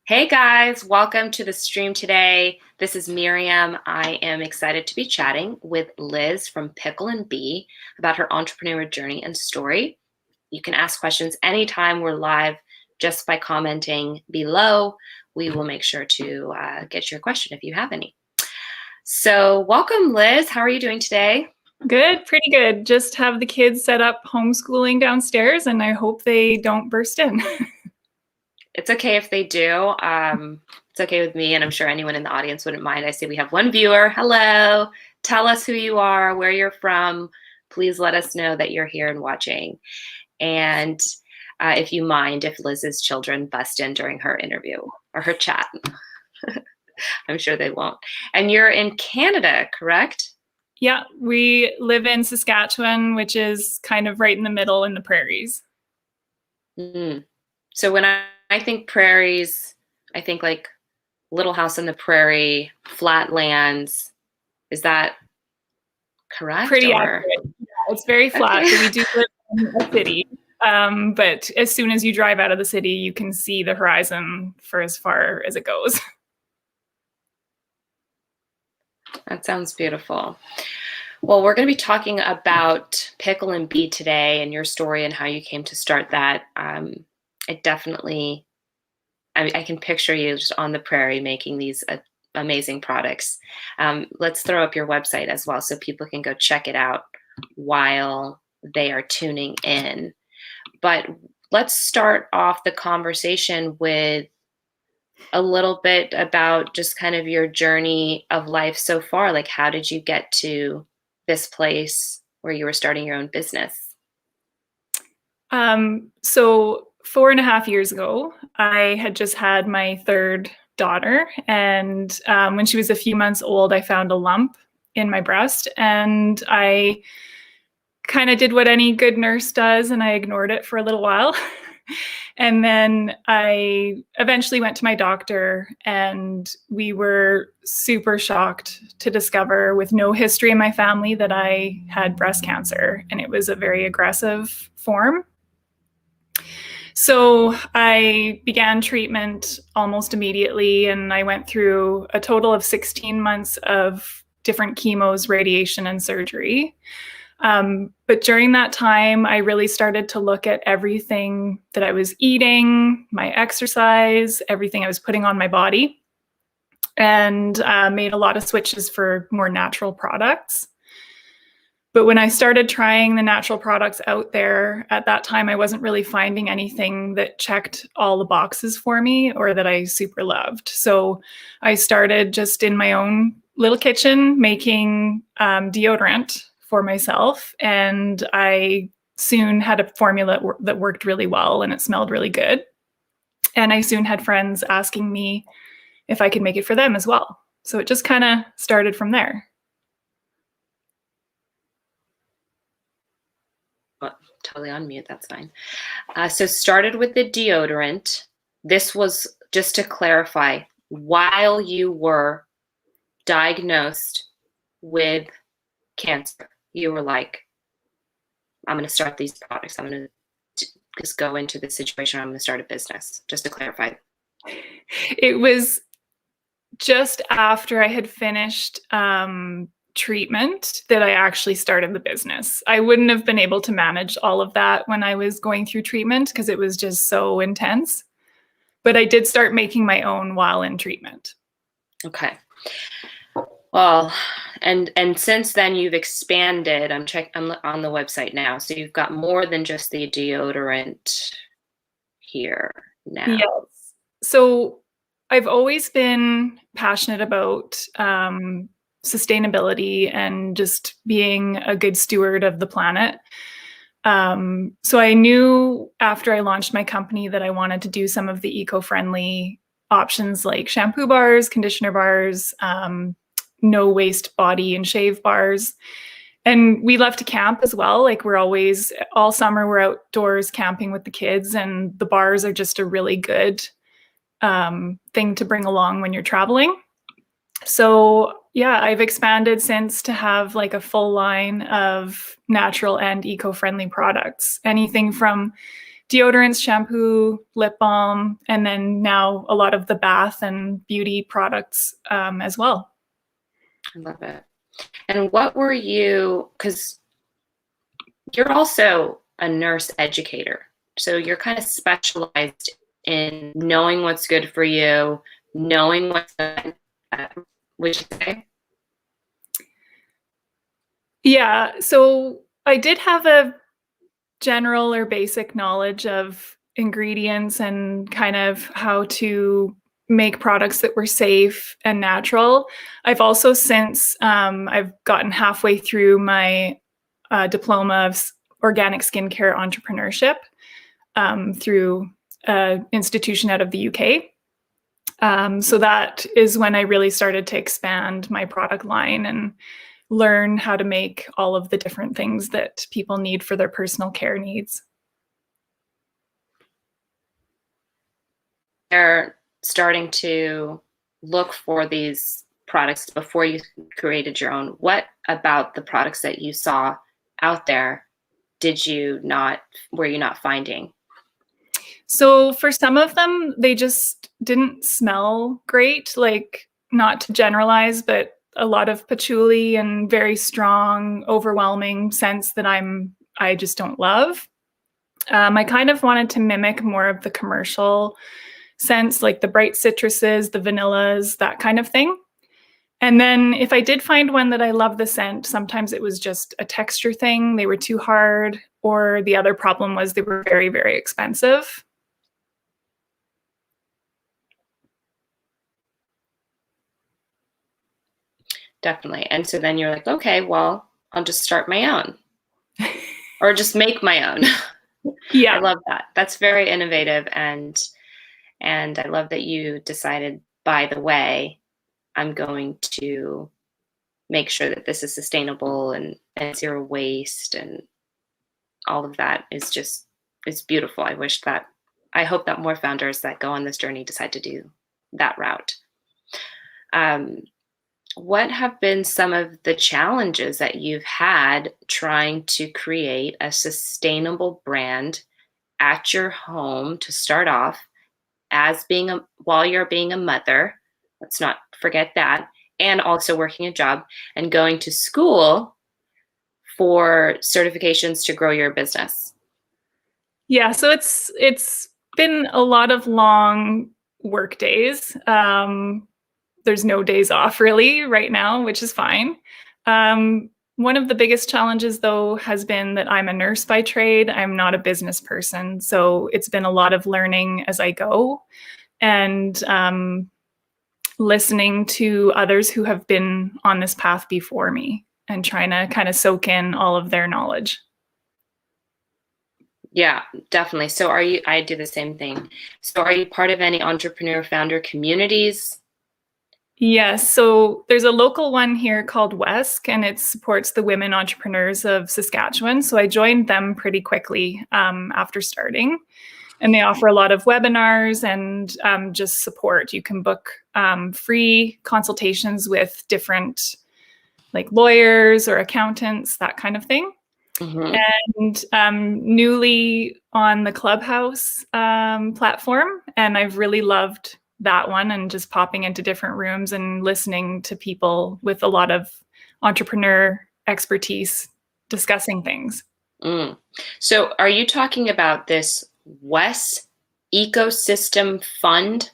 Hey guys, welcome to the stream today. This is Miriam. I am excited to be chatting with Liz from Pickle Bee about her entrepreneur journey and story. You can ask questions anytime we're live just by commenting below. We will make sure to get your question if you have any. So welcome, Liz. How are you doing today? Good, pretty good. Just have the kids set up homeschooling downstairs and I hope they don't burst in. It's okay if they do. It's okay with me, and I'm sure anyone in the audience wouldn't mind. I see we have one viewer. Hello. Tell us who you are, where you're from. Please let us know that you're here and watching. And if you mind, if Liz's children bust in during her interview or her chat. I'm sure they won't. And you're in Canada, correct? Yeah, we live in Saskatchewan, which is kind of right in the middle in the prairies. So when I think prairies, I think like Little House on the Prairie, flat lands. Is that correct? Pretty accurate. Yeah, it's very flat. Okay. So we do live in a city. But as soon as you drive out of the city, you can see the horizon for as far as it goes. That sounds beautiful. Well, we're going to be talking about Pickle Bee today and your story and how you came to start that. I can picture you just on the prairie making these amazing products. Let's throw up your website as well so people can go check it out while they are tuning in. But let's start off the conversation with a little bit about just kind of your journey of life so far. Like, how did you get to this place where you were starting your own business? So 4.5 years ago, I had just had my third daughter. And when she was a few months old, I found a lump in my breast. And I kind of did what any good nurse does, and I ignored it for a little while. And then I eventually went to my doctor, and we were super shocked to discover, with no history in my family, that I had breast cancer, and it was a very aggressive form. So I began treatment almost immediately, and I went through a total of 16 months of different chemos, radiation, and surgery. But during that time, I really started to look at everything that I was eating, my exercise, everything I was putting on my body, and made a lot of switches for more natural products. But when I started trying the natural products out there, at that time, I wasn't really finding anything that checked all the boxes for me or that I super loved. So I started just in my own little kitchen making deodorant for myself. And I soon had a formula that worked really well and it smelled really good. And I soon had friends asking me if I could make it for them as well. So it just kind of started from there. Totally on mute, that's fine. So started with the deodorant. This was, just to clarify, while you were diagnosed with cancer, you were like, I'm going to start these products. I'm going to just go into the situation. I'm going to start a business, just to clarify. It was just after I had finished treatment that I actually started the business. I wouldn't have been able to manage all of that when I was going through treatment because it was just so intense. But I did start making my own while in treatment. Okay. Well, and since then you've expanded. I'm on the website now. So you've got more than just the deodorant here now. Yes. So I've always been passionate about sustainability and just being a good steward of the planet. So I knew after I launched my company that I wanted to do some of the eco-friendly options like shampoo bars, conditioner bars, no waste body and shave bars. And we love to camp as well. Like we're always, all summer, we're outdoors camping with the kids, and the bars are just a really good thing to bring along when you're traveling. So yeah, I've expanded since to have like a full line of natural and eco-friendly products. Anything from deodorants, shampoo, lip balm, and then now a lot of the bath and beauty products as well. I love it. And what were you, because you're also a nurse educator, so you're kind of specialized in knowing what's good for you, knowing what's good, would you say? Yeah, so I did have a general or basic knowledge of ingredients and kind of how to make products that were safe and natural. I've also since I've gotten halfway through my diploma of organic skincare entrepreneurship through an institution out of the UK. So that is when I really started to expand my product line and learn how to make all of the different things that people need for their personal care needs. They're starting to look for these products before you created your own. What about the products that you saw out there were you not finding? So for some of them, they just didn't smell great, like not to generalize, but a lot of patchouli and very strong, overwhelming scents that I just don't love. I kind of wanted to mimic more of the commercial scents, like the bright citruses, the vanillas, that kind of thing. And then if I did find one that I love the scent, sometimes it was just a texture thing. They were too hard, or the other problem was they were very, very expensive. Definitely. And so then you're like, okay, well, I'll just start my own or just make my own. Yeah. I love that. That's very innovative, and I love that you decided, by the way, I'm going to make sure that this is sustainable and zero waste, and all of that is just, it's beautiful. I hope that more founders that go on this journey decide to do that route. What have been some of the challenges that you've had trying to create a sustainable brand at your home to start off, while you're being a mother? Let's not forget that. And also working a job and going to school for certifications to grow your business. Yeah, so it's been a lot of long work days. There's no days off really right now, which is fine. One of the biggest challenges, though, has been that I'm a nurse by trade. I'm not a business person. So it's been a lot of learning as I go and listening to others who have been on this path before me and trying to kind of soak in all of their knowledge. Yeah, definitely. So I do the same thing. So are you part of any entrepreneur founder communities? Yes, so there's a local one here called WESC, and it supports the women entrepreneurs of Saskatchewan. So I joined them pretty quickly after starting, and they offer a lot of webinars and just support. You can book free consultations with different like lawyers or accountants, that kind of thing. Mm-hmm. And newly on the Clubhouse platform, and I've really loved that one, and just popping into different rooms and listening to people with a lot of entrepreneur expertise discussing things. Mm. So are you talking about this WES Ecosystem Fund?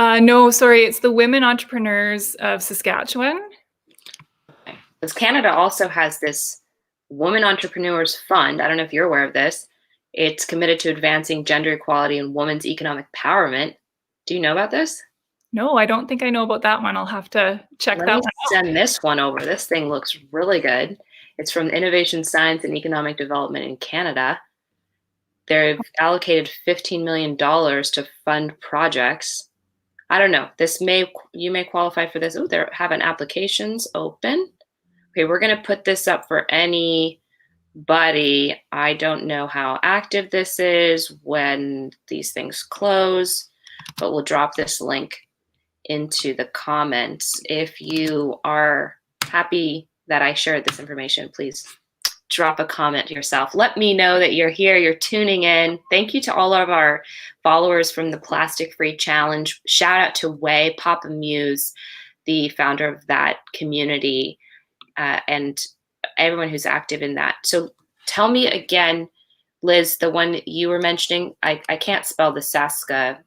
No, sorry, it's the Women Entrepreneurs of Saskatchewan. Okay. Because Canada also has this Women Entrepreneurs Fund. I don't know if you're aware of this. It's committed to advancing gender equality and women's economic empowerment. Do you know about this? No, I don't think I know about that one. I'll have to check that one out. Send this one over. This thing looks really good. It's from Innovation, Science, and Economic Development in Canada. They've allocated $15 million to fund projects. I don't know. You may qualify for this. Oh, they're having applications open. Okay, we're going to put this up for anybody. I don't know how active this is, when these things close, but we'll drop this link into the comments. If you are happy that I shared this information, please drop a comment yourself. Let me know that you're here, you're tuning in. Thank you to all of our followers from the Plastic Free Challenge. Shout out to Way, Papa Muse, the founder of that community, and everyone who's active in that. So tell me again, Liz, the one that you were mentioning, I can't spell the Saska.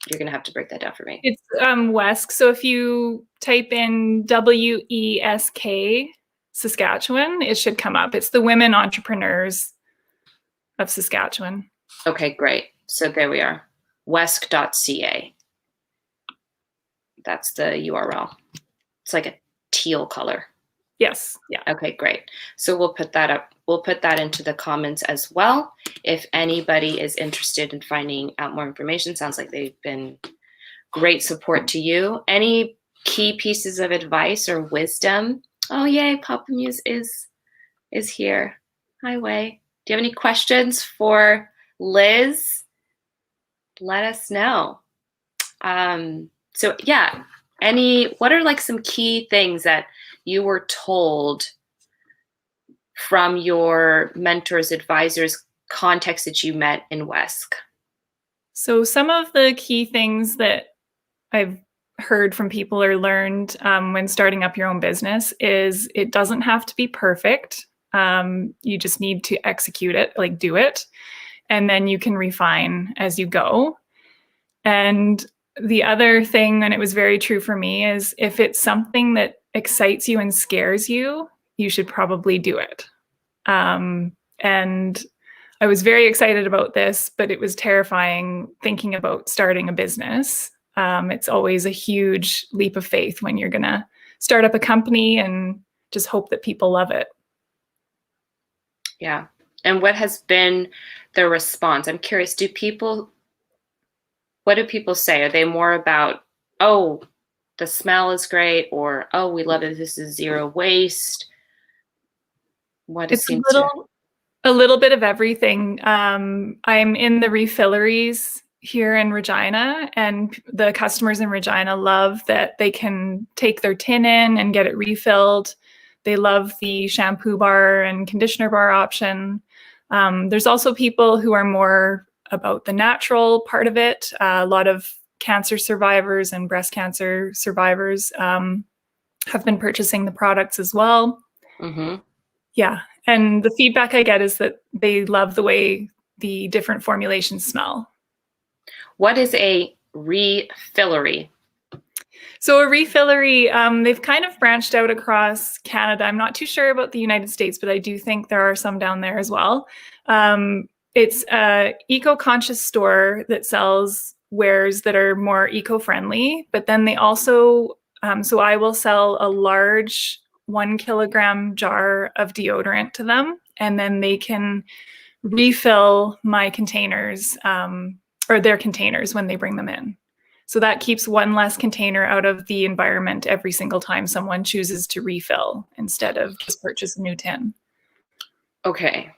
You're going to have to break that down for me. It's Wesk. So if you type in WESK Saskatchewan, it should come up. It's the Women Entrepreneurs of Saskatchewan. Okay, great. So there we are. Wesk.ca. That's the URL. It's like a teal color. Yes. Yeah. Okay, great. So we'll put that up. We'll put that into the comments as well. If anybody is interested in finding out more information, sounds like they've been great support to you. Any key pieces of advice or wisdom? Oh, yay, Papa Muse is here. Hi, Way. Do you have any questions for Liz? Let us know. So yeah, what are like some key things that you were told from your mentors, advisors, contexts that you met in Wesk? So some of the key things that I've heard from people or learned when starting up your own business is it doesn't have to be perfect. You just need to execute it, like do it, and then you can refine as you go. And the other thing, and it was very true for me, is if it's something that excites you and scares you, you should probably do it. And I was very excited about this, but it was terrifying thinking about starting a business. It's always a huge leap of faith when you're going to start up a company and just hope that people love it. Yeah. And what has been the response? I'm curious, what do people say? Are they more about, oh, the smell is great, or, oh, we love it, this is zero waste? It's a little bit of everything. I'm in the refilleries here in Regina, and the customers in Regina love that they can take their tin in and get it refilled. They love the shampoo bar and conditioner bar option. There's also people who are more about the natural part of it. A lot of cancer survivors and breast cancer survivors have been purchasing the products as well. Mm-hmm. Yeah. And the feedback I get is that they love the way the different formulations smell. What is a refillery? So a refillery, they've kind of branched out across Canada. I'm not too sure about the United States, but I do think there are some down there as well. It's an eco-conscious store that sells wares that are more eco-friendly, but then they also, so I will sell a large 1 kilogram jar of deodorant to them, and then they can refill my containers or their containers when they bring them in. So that keeps one less container out of the environment every single time someone chooses to refill instead of just purchase a new tin. Okay.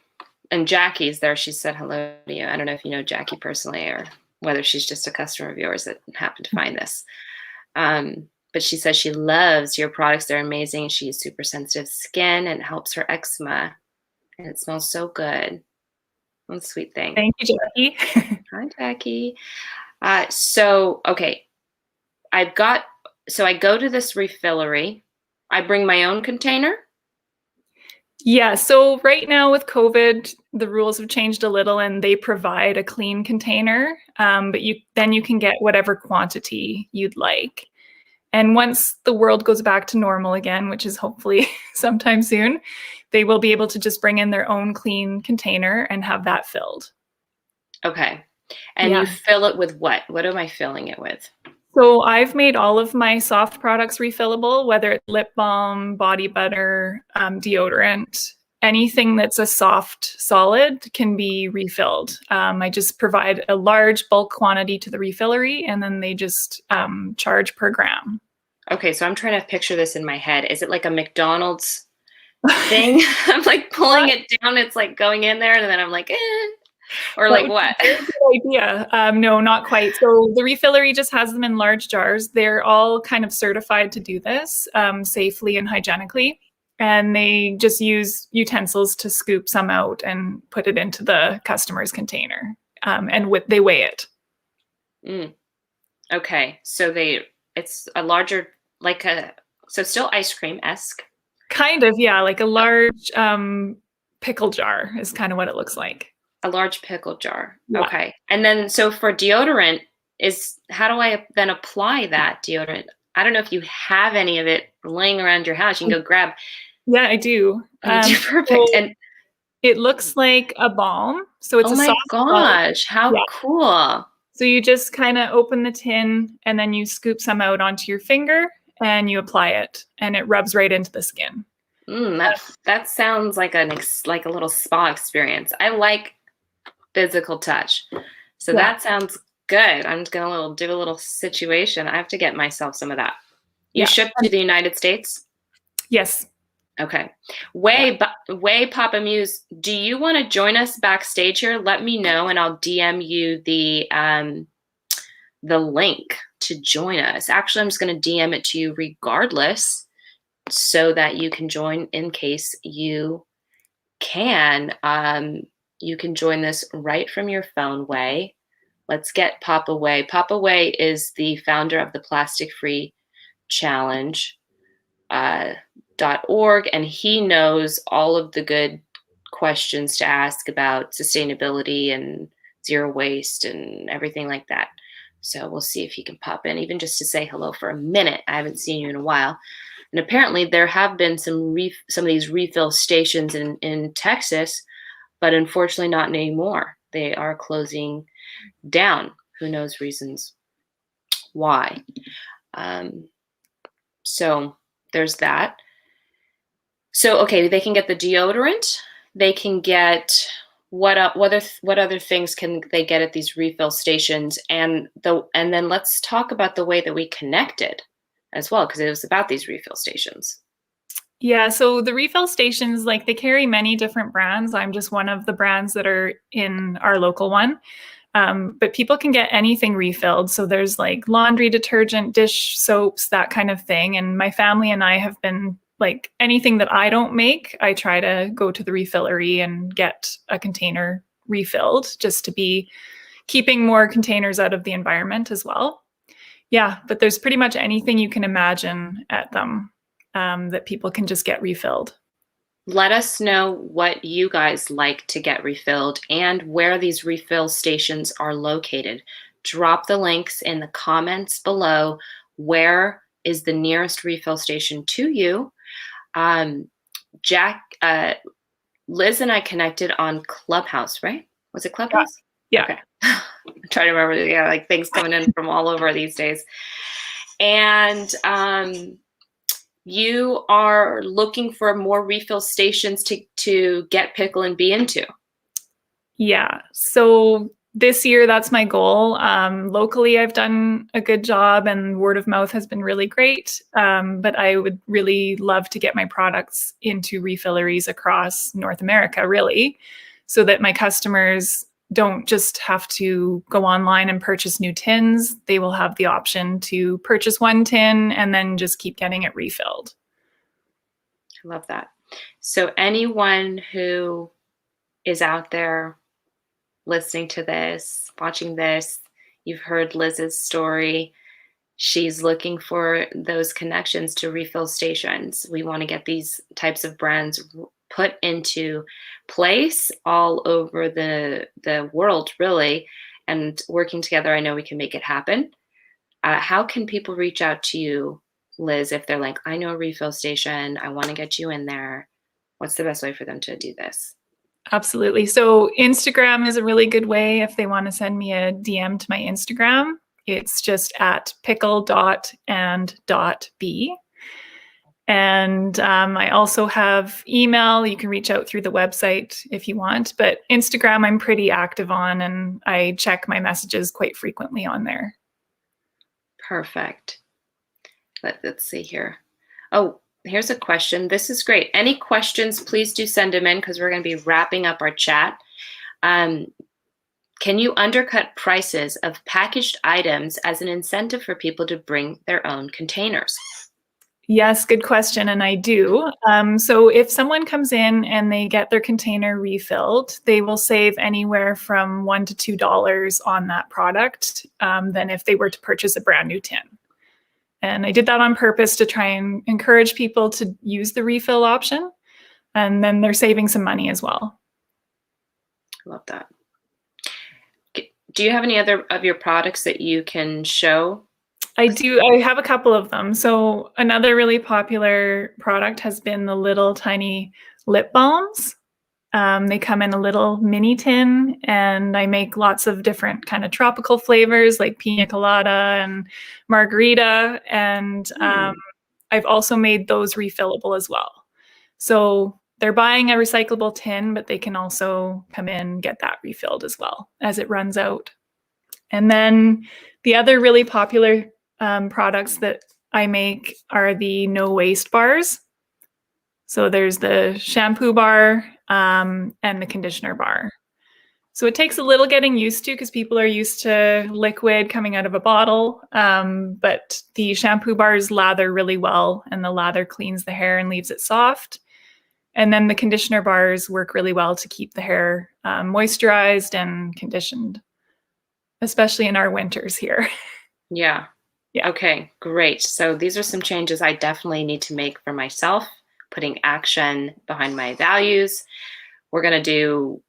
And Jackie's there. She said hello to you. I don't know if you know Jackie personally or whether she's just a customer of yours that happened to find this. But she says she loves your products. They're amazing. She has super sensitive skin and it helps her eczema. And it smells so good. What a sweet thing. Thank you, Jackie. Hi, Jackie. Okay. I go to this refillery. I bring my own container. Yeah. So right now with COVID, the rules have changed a little and they provide a clean container, but you can get whatever quantity you'd like. And once the world goes back to normal again, which is hopefully sometime soon, they will be able to just bring in their own clean container and have that filled. Okay. And you fill it with what? What am I filling it with? So I've made all of my soft products refillable, whether it's lip balm, body butter, deodorant, anything that's a soft solid can be refilled. I just provide a large bulk quantity to the refillery and then they just charge per gram. Okay, so I'm trying to picture this in my head. Is it like a McDonald's thing? I'm like pulling it down. It's like going in there and then I'm like, eh. Or like what? Very good idea. No, not quite. So the refillery just has them in large jars. They're all kind of certified to do this safely and hygienically. and they just use utensils to scoop some out and put it into the customer's container. And they weigh it. Mm. Okay, so it's a larger, so still ice cream-esque. Kind of, yeah, like a large pickle jar is kind of what it looks like. A large pickle jar. Yeah. Okay. And then, so for deodorant, how do I then apply that deodorant? I don't know if you have any of it laying around your house. You can go grab. Yeah, I do. Perfect. So and it looks like a balm. So it's oh a my soft gosh, how Yeah. cool. So you just kind of open the tin and then you scoop some out onto your finger and you apply it, and it rubs right into the skin. That sounds like like a little spa experience. I like physical touch. So that sounds good. I'm just gonna do a little situation. I have to get myself some of that. You ship to the United States? Yes. Okay. Way Papa Muse, do you want to join us backstage here? Let me know and I'll DM you the link to join us. Actually, I'm just going to DM it to you regardless so that you can join in case you can. You can join this right from your phone, Way. Let's get Papa Way. Papa Way is the founder of the Plastic Free Challenge. .org, and he knows all of the good questions to ask about sustainability and zero waste and everything like that. So we'll see if he can pop in, even just to say hello for a minute. I haven't seen you in a while. And apparently there have been some of these refill stations in Texas, but unfortunately not anymore. They are closing down. Who knows reasons why. So there's that. So, okay, they can get the deodorant. They can get what other things can they get at these refill stations? And then let's talk about the way that we connected as well, because it was about these refill stations. Yeah, so the refill stations, like, they carry many different brands. I'm just one of the brands that are in our local one. But people can get anything refilled. So there's like laundry detergent, dish soaps, that kind of thing. And my family and I have been, like, anything that I don't make, I try to go to the Refillery and get a container refilled, just to be keeping more containers out of the environment as well. Yeah, but there's pretty much anything you can imagine at them that people can just get refilled. Let us know what you guys like to get refilled and where these refill stations are located. Drop the links in the comments below. Where is the nearest refill station to you? Liz and I connected on Clubhouse, right? Was it Clubhouse? Yeah. Okay. I'm trying to remember. Yeah, like things coming in from all over these days. And you are looking for more refill stations to get Pickle and Bee into. Yeah. So this year, that's my goal. Locally, I've done a good job and word of mouth has been really great. But I would really love to get my products into refilleries across North America, really, so that my customers don't just have to go online and purchase new tins. They will have the option to purchase one tin and then just keep getting it refilled. I love that. So anyone who is out there listening to this, watching this, you've heard Liz's story. She's looking for those connections to refill stations. We want to get these types of brands put into place all over the world, really, and working together, I know we can make it happen. How can people reach out to you, Liz, if they're like, I know a refill station, I want to get you in there? What's the best way for them to do this? Absolutely. So Instagram is a really good way if they want to send me a DM to my Instagram. It's just at pickle.and.bee. And I also have email. You can reach out through the website if you want. But Instagram, I'm pretty active on, and I check my messages quite frequently on there. Perfect. Let's see here. Oh, here's a question. This is great. Any questions, please do send them in because we're going to be wrapping up our chat. Can you undercut prices of packaged items as an incentive for people to bring their own containers? Yes, good question. And I do. So if someone comes in and they get their container refilled, they will save anywhere from $1 to $2 on that product than if they were to purchase a brand new tin. And I did that on purpose to try and encourage people to use the refill option. And then they're saving some money as well. Love that. Do you have any other of your products that you can show? I do. I have a couple of them. So another really popular product has been the little tiny lip balms. They come in a little mini tin, and I make lots of different kind of tropical flavors like pina colada and margarita. And I've also made those refillable as well. So they're buying a recyclable tin, but they can also come in and get that refilled as well as it runs out. And then the other really popular products that I make are the no waste bars. So there's the shampoo bar and the conditioner bar. So it takes a little getting used to because people are used to liquid coming out of a bottle, but the shampoo bars lather really well, and the lather cleans the hair and leaves it soft. And then the conditioner bars work really well to keep the hair moisturized and conditioned, especially in our winters here. Yeah. Yeah. Okay, great. So these are some changes I definitely need to make for myself, putting action behind my values. We're going to do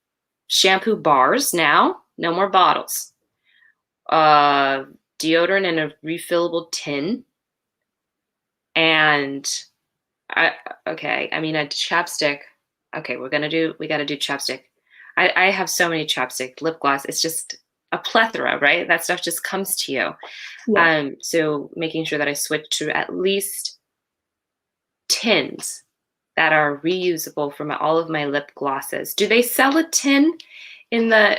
shampoo bars now, no more bottles. Deodorant in a refillable tin. And a chapstick. Okay, we got to do chapstick. I have so many chapstick, lip gloss. It's just a plethora, right? That stuff just comes to you. Yeah. So making sure that I switch to at least tins that are reusable for all of my lip glosses. Do they sell a tin in the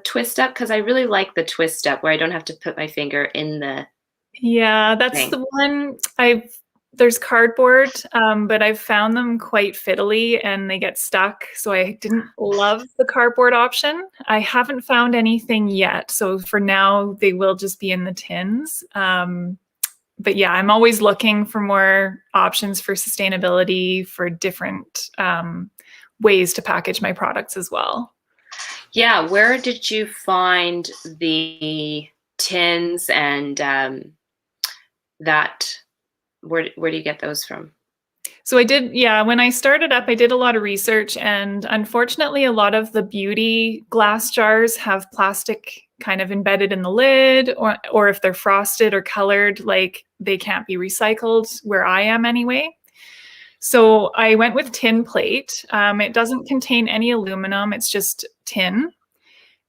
twist up? Because I really like the twist up where I don't have to put my finger in the Yeah, that's thing. the one there's cardboard, but I've found them quite fiddly and they get stuck. So I didn't love the cardboard option. I haven't found anything yet. So for now, they will just be in the tins. But yeah, I'm always looking for more options for sustainability, for different ways to package my products as well. Yeah, where did you find the tins and that? Where do you get those from? So I did, yeah, when I started up, I did a lot of research, and unfortunately, a lot of the beauty glass jars have plastic kind of embedded in the lid, or if they're frosted or colored, like they can't be recycled where I am anyway. So I went with tin plate. It doesn't contain any aluminum, it's just tin.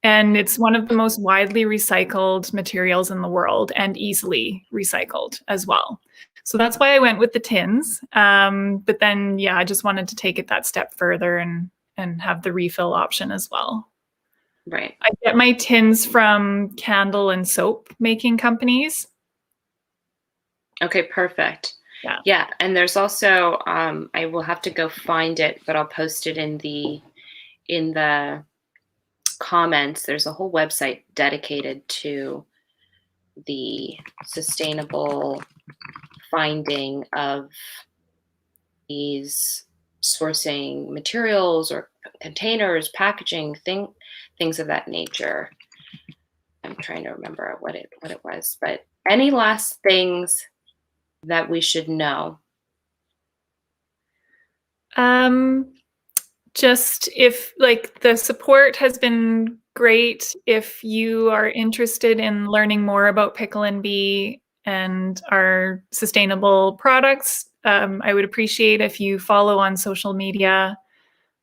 And it's one of the most widely recycled materials in the world and easily recycled as well. So that's why I went with the tins. But then, yeah, I just wanted to take it that step further and have the refill option as well. Right. I get my tins from candle and soap making companies. Okay, perfect. Yeah. Yeah, and there's also I will have to go find it, but I'll post it in the comments. There's a whole website dedicated to the sustainable finding of these sourcing materials or containers, packaging, things of that nature. I'm trying to remember what it was, but any last things that we should know? Just if like the support has been great, if you are interested in learning more about Pickle and Bee and our sustainable products, I would appreciate if you follow on social media.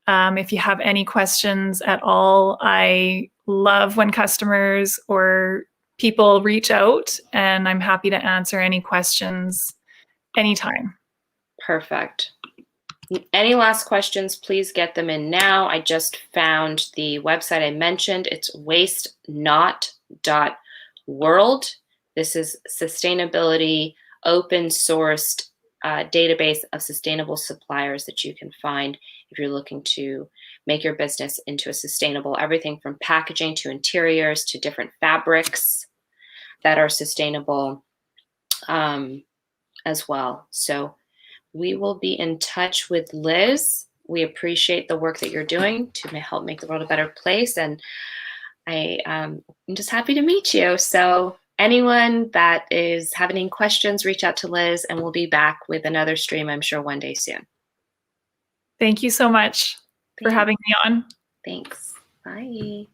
If you have any questions at all, I love when customers or people reach out, and I'm happy to answer any questions anytime. Perfect. Any last questions, please get them in now. I just found the website I mentioned. It's wastenot.world. This is sustainability, open sourced database of sustainable suppliers that you can find if you're looking to make your business into a sustainable, everything from packaging to interiors to different fabrics that are sustainable. as well. So we will be in touch with Liz. We appreciate the work that you're doing to help make the world a better place. And I'm just happy to meet you. So anyone that is having any questions, reach out to Liz, and we'll be back with another stream, I'm sure, one day soon. Thank you so much for having me on. Thanks. Bye.